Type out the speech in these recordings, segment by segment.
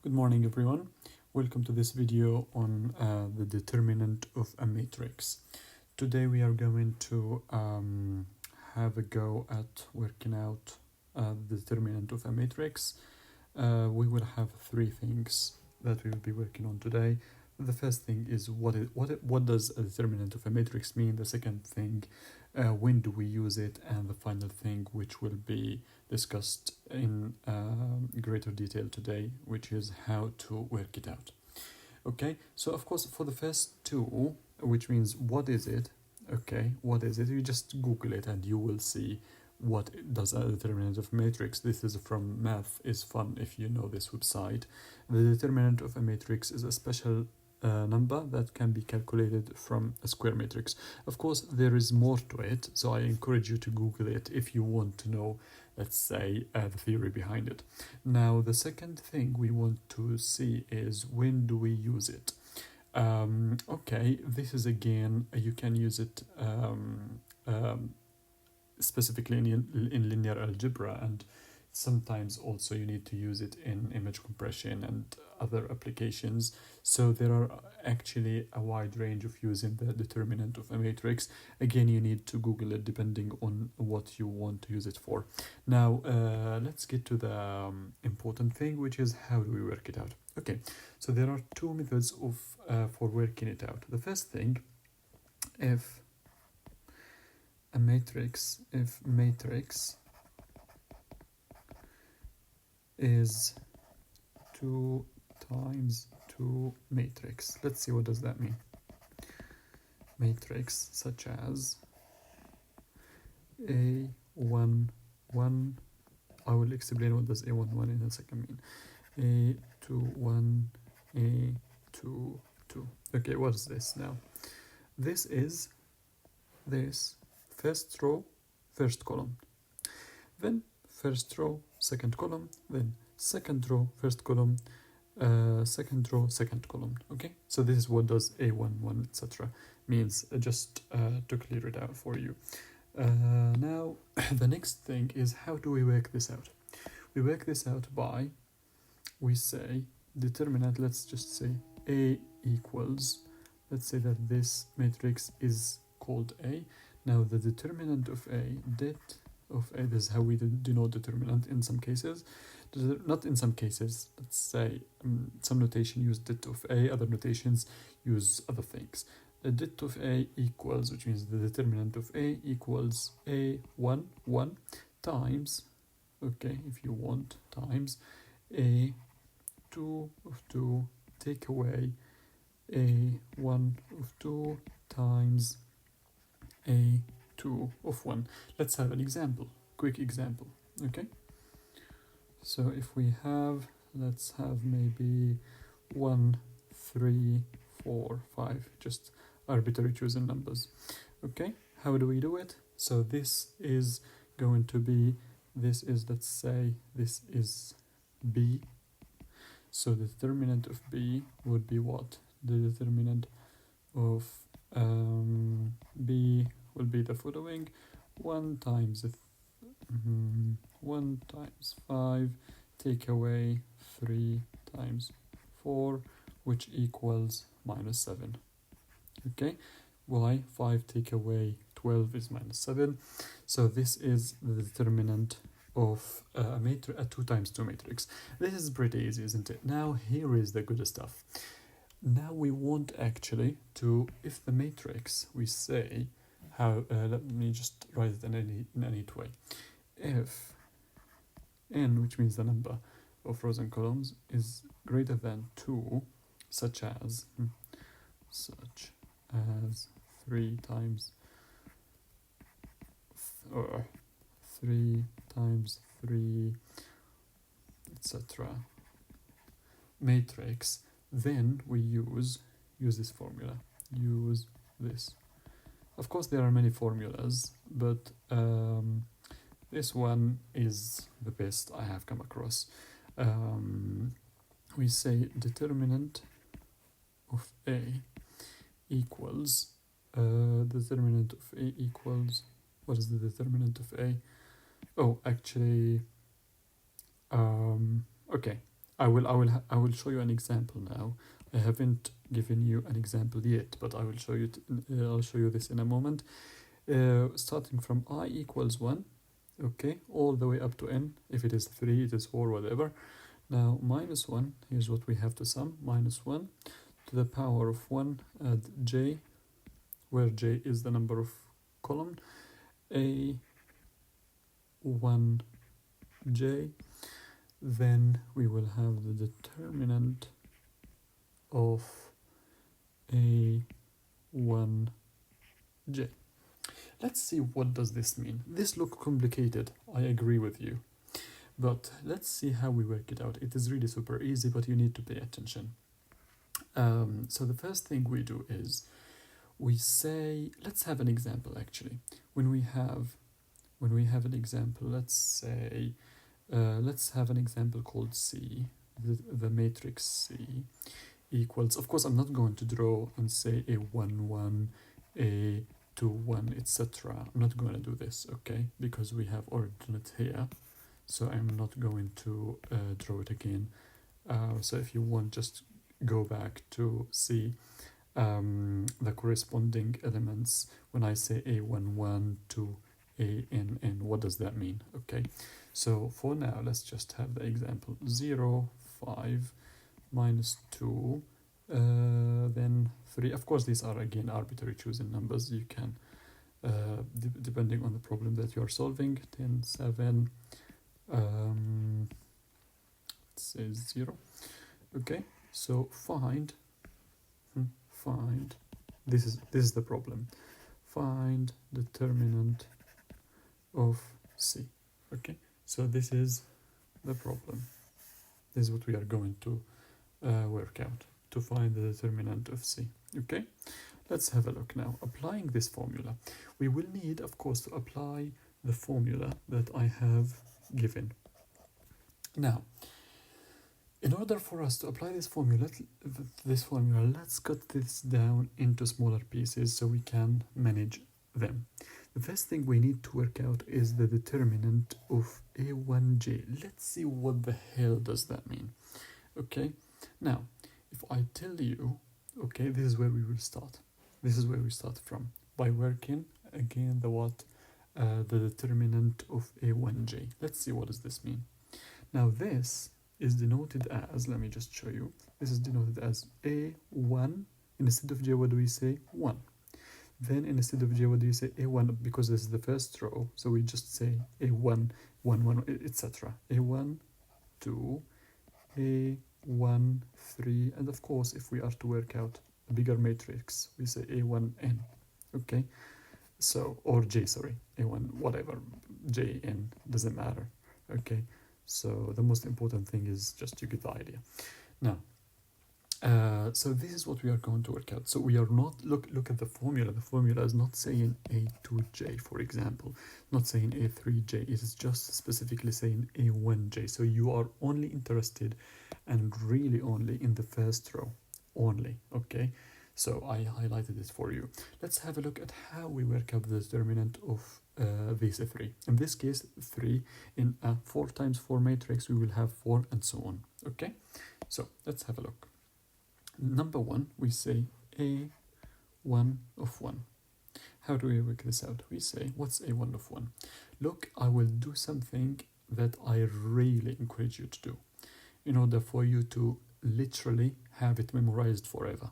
Good morning, everyone. Welcome to this video on the determinant of a matrix. Today we are going to have a go at working out the determinant of a matrix. We will have three things that we will be working on today. The first thing is what does a determinant of a matrix mean? The second thing, when do we use it? And the final thing, which will be discussed in greater detail today, which is how to work it out. Okay, so of course for the first two, which means what is it? Okay, what is it? You just Google it and you will see what does a determinant of matrix. This is from Math is Fun, if you know this website. The determinant of a matrix is a special number that can be calculated from a square matrix. Of course, there is more to it, so I encourage you to Google it if you want to know, let's say, the theory behind it. Now, the second thing we want to see is when do we use it? Okay, this is again, you can use it specifically in linear algebra, and sometimes also you need to use it in image compression and other applications. So there are actually a wide range of using the determinant of a matrix. Again, you need to Google it depending on what you want to use it for. Now, let's get to the important thing, which is how do we work it out? Okay, so there are two methods of for working it out. The first thing, if matrix is 2 times 2 matrix. Let's see what does that mean. Matrix such as A1, 1. I will explain what does A1, 1 in a second mean. A2, 1, A2, 2. Okay, what is this now? This is this first row, first column. Then first row, second column, then second row, first column, second row, second column. Okay, so this is what does A11, etc. means, just to clear it out for you. Now, the next thing is how do we work this out? We work this out by, we say determinant, let's just say A equals, let's say that this matrix is called A. Now the determinant of A, det of A, this is how we denote determinant in some cases. Not in some cases, let's say some notation use det of A, other notations use other things. The det of A equals, which means the determinant of A equals A1, 1 times, okay, if you want, times A2 of 2, take away A1 of 2 times A2 of 1. Let's have an example, quick example, okay? So if we have, let's have maybe 1, 3, 4, 5, just arbitrary chosen numbers. Okay, how do we do it? So this is going to be, this is, let's say, this is B. So the determinant of B would be what? The determinant of B will be the following: 1 times 1 times 5, take away 3 times 4, which equals minus 7. Okay, why? 5 take away 12 is minus 7. So this is the determinant of a 2 times 2 matrix. This is pretty easy, isn't it? Now here is the good stuff. Now we want actually to, if the matrix, we say, how, let me just write it in a neat way. If n, which means the number of rows and columns, is greater than 2, such as 3 times 3 times 3, etc. matrix, then we use this formula, use this. Of course there are many formulas, but this one is the best I have come across. We say determinant of A equals, determinant of A equals, what is the determinant of A? Oh, actually, okay, I will show you an example now. I haven't given you an example yet, but I will show you. I'll show you this in a moment. Starting from I equals 1, okay, all the way up to n. If it is 3, it is 4, whatever. Now minus 1, here's what we have to sum. Minus 1 to the power of 1 add j, where j is the number of column, a1j. Then we will have the determinant of a1j. Let's see what does this mean. This looks complicated, I agree with you. But let's see how we work it out. It is really super easy, but you need to pay attention. So the first thing we do is we say, let's have an example actually. When we have an example, let's say, let's have an example called C, the matrix C equals, of course I'm not going to draw and say a1, 1, a 2, 1, etc. I'm not going to do this, okay, because we have ordinate here. So I'm not going to draw it again. So if you want, just go back to see the corresponding elements when I say a11 to an, what does that mean? Okay, so for now, let's just have the example 0, 5, minus 2, then 3. Of course, these are again arbitrary chosen numbers. You can, depending on the problem that you are solving, 10, 7, let's say 0. Okay, so find this is the problem. Find determinant of C. Okay, so this is the problem. This is what we are going to work out to find the determinant of C. Okay, let's have a look now. Applying this formula, we will need, of course, to apply the formula that I have given. Now, in order for us to apply this formula, let's cut this down into smaller pieces so we can manage them. The first thing we need to work out is the determinant of a1j. Let's see what the hell does that mean. Okay, now if I tell you, okay, this is where we will start. This is where we start from, by working again the determinant of a1j. Let's see what does this mean. Now this is denoted as, let me just show you, this is denoted as a1. Instead of j, what do we say? 1. Then instead of j, what do you say? a1, because this is the first row, so we just say a1, 1, 1, etc. a1, 2, a1, 3, and of course, if we are to work out a bigger matrix, we say a1n, okay? So, or j, sorry, a1, whatever, j, n, doesn't matter, okay? So the most important thing is just you get the idea. Now, so this is what we are going to work out. So we are not, look at the formula. The formula is not saying a2j, for example, not saying a3j. It is just specifically saying a1j. So you are only interested and really only in the first row only, okay? So I highlighted it for you. Let's have a look at how we work out the determinant of these 3. In this case, 3. In a 4 times 4 matrix, we will have 4 and so on. Okay, so let's have a look. Number 1, we say a1 of 1. How do we work this out? We say, what's a1 of 1? Look, I will do something that I really encourage you to do in order for you to literally have it memorized forever.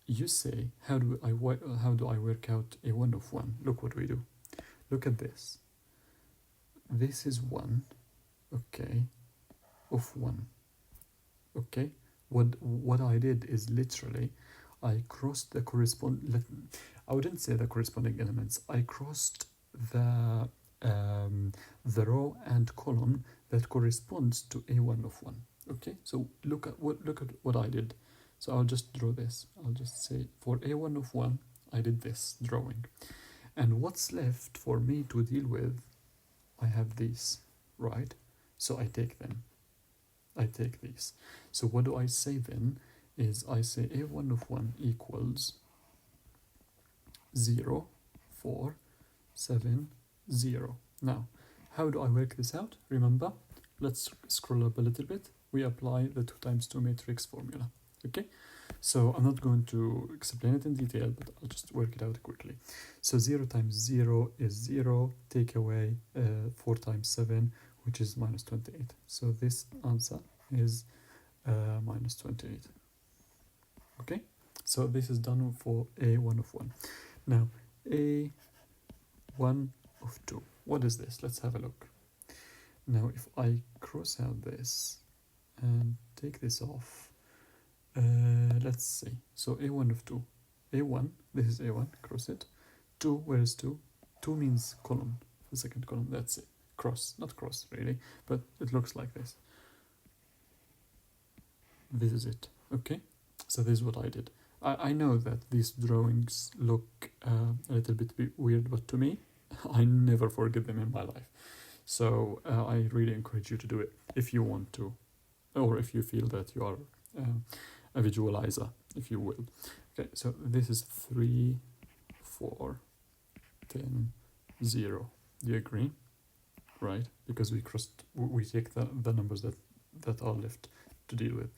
You say, how do I work out a1 of 1? Look what we do. Look at this. This is 1, okay, of 1, okay? What I did is literally, I crossed the I wouldn't say the corresponding elements. I crossed the row and column that corresponds to a1 of 1, okay? So look at what I did. So I'll just draw this. I'll just say for a1 of 1, I did this drawing. And what's left for me to deal with, I have these, right? So I take them. I take these. So what do I say then? Is I say a1 of 1 equals 0, 4, 7, 0. Now, how do I work this out? Remember, let's scroll up a little bit. we apply the 2 times 2 matrix formula. Okay, so I'm not going to explain it in detail, but I'll just work it out quickly. So 0 times 0 is 0, take away 4 times 7, which is minus 28. So this answer is minus 28. Okay, so this is done for A1 of 1. Now, A1 of 2. What is this? Let's have a look. Now, if I cross out this and take this off, let's see. So A1 of 2. A1, this is A1, cross it. 2, where is 2? 2 means column, the second column, that's it. Cross, not cross really, but it looks like this. This is it, okay? So this is what I did. I know that these drawings look a little bit weird, but to me, I never forget them in my life. So I really encourage you to do it if you want to, or if you feel that you are a visualizer, if you will. Okay, so this is 3, 4, 10, 0. Do you agree? Right? Because we take the numbers that are left to deal with.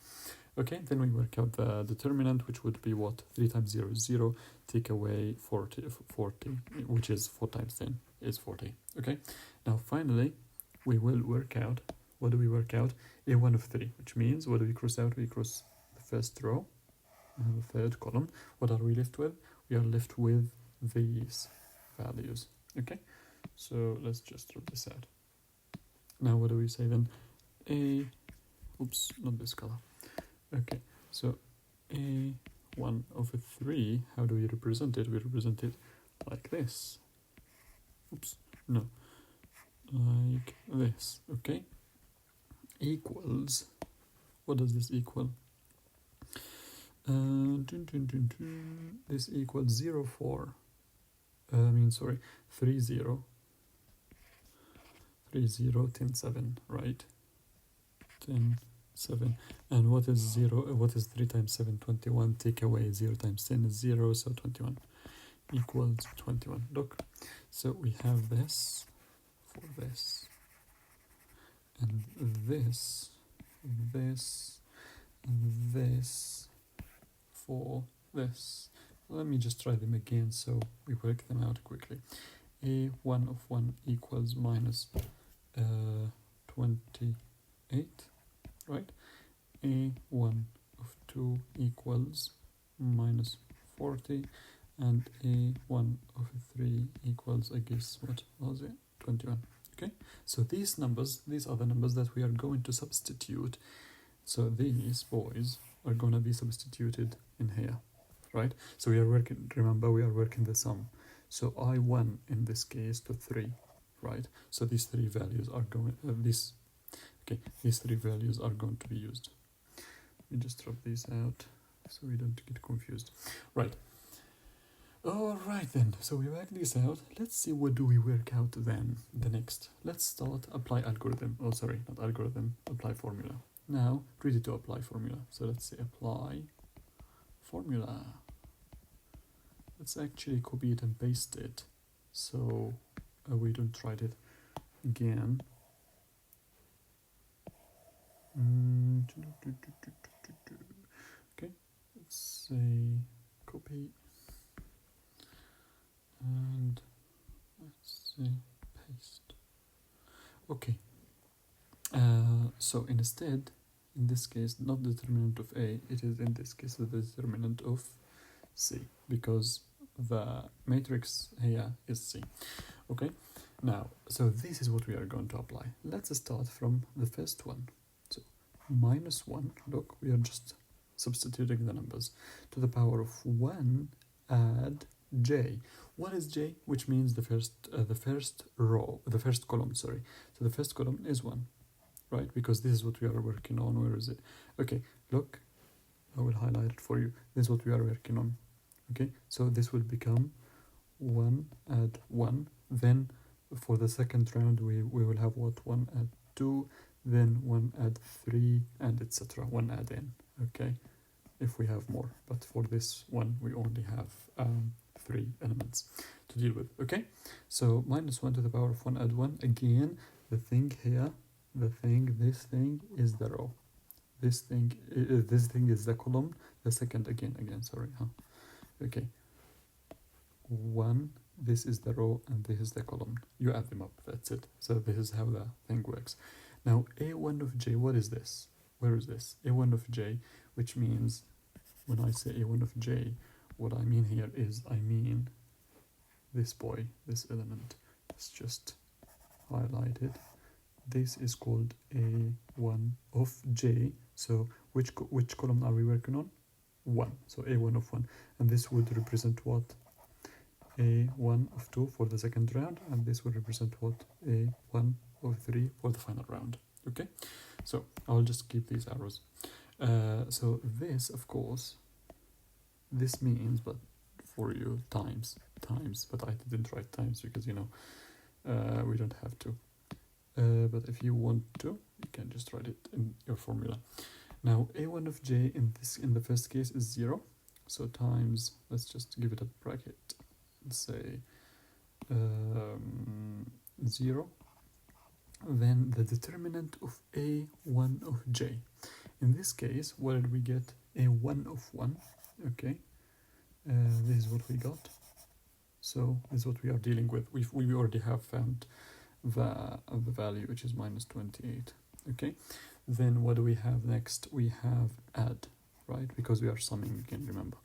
Okay, then we work out the determinant, which would be what? 3 times 0 is 0, take away 40, which is 4 times 10 is 40. Okay, now finally, we will work out, what do we work out? A1 of 3, which means, what do we cross out? We cross the first row and the third column. What are we left with? We are left with these values. Okay, so let's just drop this out. Now what do we say then? Oops, not this color. Okay, so A1 over 3, how do we represent it? We represent it like this. Oops, no. Like this, okay? Equals, what does this equal? This equals 0, 4. 3, 0. 3, 0, 10, 7, right? 10, 7. And what is 0? What is 3 times 7? 21. Take away 0 times 10 is 0, so 21 equals 21. Look, so we have this for this, and this, and this for this. Let me just try them again so we work them out quickly. A1 of 1 equals minus 28, right? A1 of 2 equals minus 40, and A1 of 3 equals, I guess, what was it? 21. Okay, so these numbers, these are the numbers that we are going to substitute. So these boys are going to be substituted in here, right? So we are working, remember, we are working the sum. So I1 in this case to 3, right? So these three values are going, these three values are going to be used. Let me just drop these out so we don't get confused. Right. All right then, so we work this out. Let's see what do we work out then, the next. Let's start apply algorithm. Oh, sorry, not algorithm, apply formula. Now, ready to apply formula. So let's say apply formula. Let's actually copy it and paste it so we don't write it again. Okay, let's say copy and let's say paste. Okay, so instead, in this case, not the determinant of A, it is in this case the determinant of C, because the matrix here is C. Okay, now, so this is what we are going to apply. Let's start from the first one. So minus 1, look, we are just substituting the numbers. To the power of 1, add j. What is j? Which means the first column, sorry. So the first column is 1, right? Because this is what we are working on. Where is it? Okay, look, I will highlight it for you. This is what we are working on. Okay, so this will become 1, add 1. Then for the second round, we will have what? 1, add 2. Then 1, add 3, and etc. 1, add n. Okay, if we have more. But for this one, we only have 3 elements to deal with. Okay, so minus 1 to the power of 1, add 1. Again, the thing here, this thing is the row. this thing is the column, the second again, sorry, huh? Okay, 1, this is the row, and this is the column. You add them up, that's it. So this is how the thing works. Now, A1 of j, what is this? Where is this? A1 of j, which means, when I say A1 of j, what I mean here is, I mean this boy, this element. It's just highlighted. This is called A1 of j. So which column are we working on? 1. So A1 of 1. And this would represent what? A1 of 2 for the second round. And this would represent what? A1 of 3 for the final round. Okay? So I'll just keep these arrows. So this, of course, this means, but for you, times, but I didn't write times because, you know, we don't have to. But if you want to, you can just write it in your formula. Now, A1 of j in the first case is 0. So times, let's just give it a bracket and say 0. Then the determinant of A1 of j. In this case, what did we get? A1 of 1. Okay. This is what we got. So this is what we are dealing with. We already have found the value, which is minus 28. Okay. Then what do we have next? We have add, right? Because we are summing again, remember.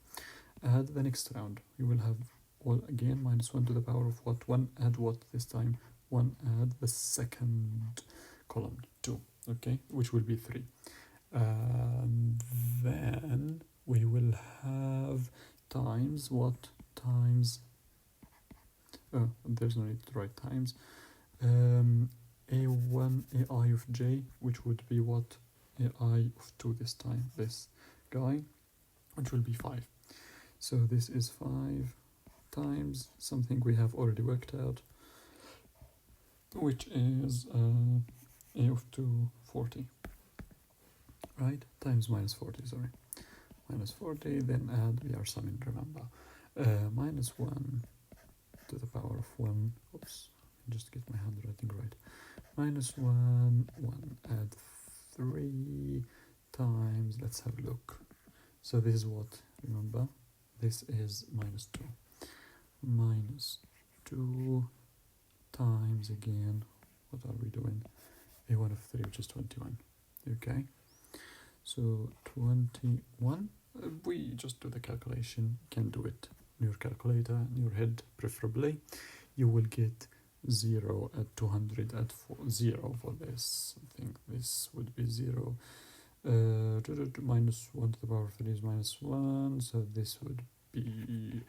Add the next round. We will have, well, again, minus 1 to the power of what? 1 add what this time? 1 add the second column, 2. Okay. Which will be 3. Then we will have times what? Times, there's no need to write times. A1 AI of j, which would be what? AI of 2 this time, this guy, which will be 5. So this is 5 times something we have already worked out, which is A of 2, 40. Right? Times minus 40, sorry. Minus 40, then add, we are summing, remember. Minus 1 to the power of 1. Oops, just get my handwriting right. Minus 1, add 3 times, let's have a look. So this is what, remember? This is minus 2. Minus 2 times again, what are we doing? A1 of 3, which is 21. Okay? So 21, we just do the calculation, you can do it in your calculator, in your head preferably. You will get 0 at 200 at 0 for this. I think this would be 0. Minus 1 to the power of 3 is minus 1, so this would be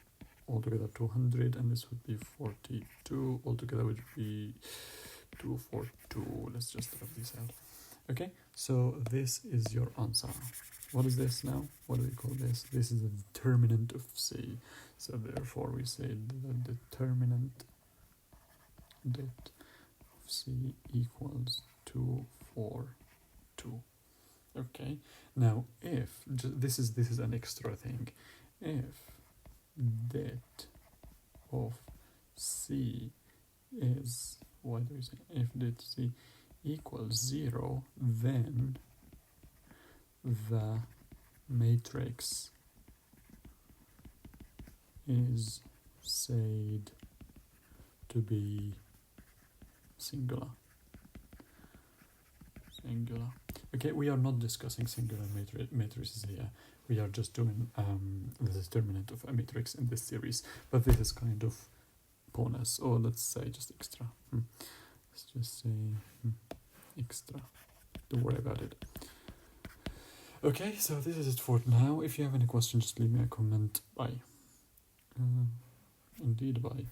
altogether 200, and this would be 42. Altogether would be 242. Let's just rub this out. Okay, so this is your answer. What is this now? What do we call this? This is the determinant of C. So therefore we say the determinant of C equals 242. Okay, now if, this is an extra thing, if det of C is, what do we say? If det C equals 0, then the matrix is said to be singular. Okay, we are not discussing singular matrices here. We are just doing the determinant of a matrix in this series, but this is kind of bonus, or let's say just extra. Let's just say extra. Don't worry about it. Okay, so this is it for now. If you have any questions, just leave me a comment. Bye. Indeed, bye.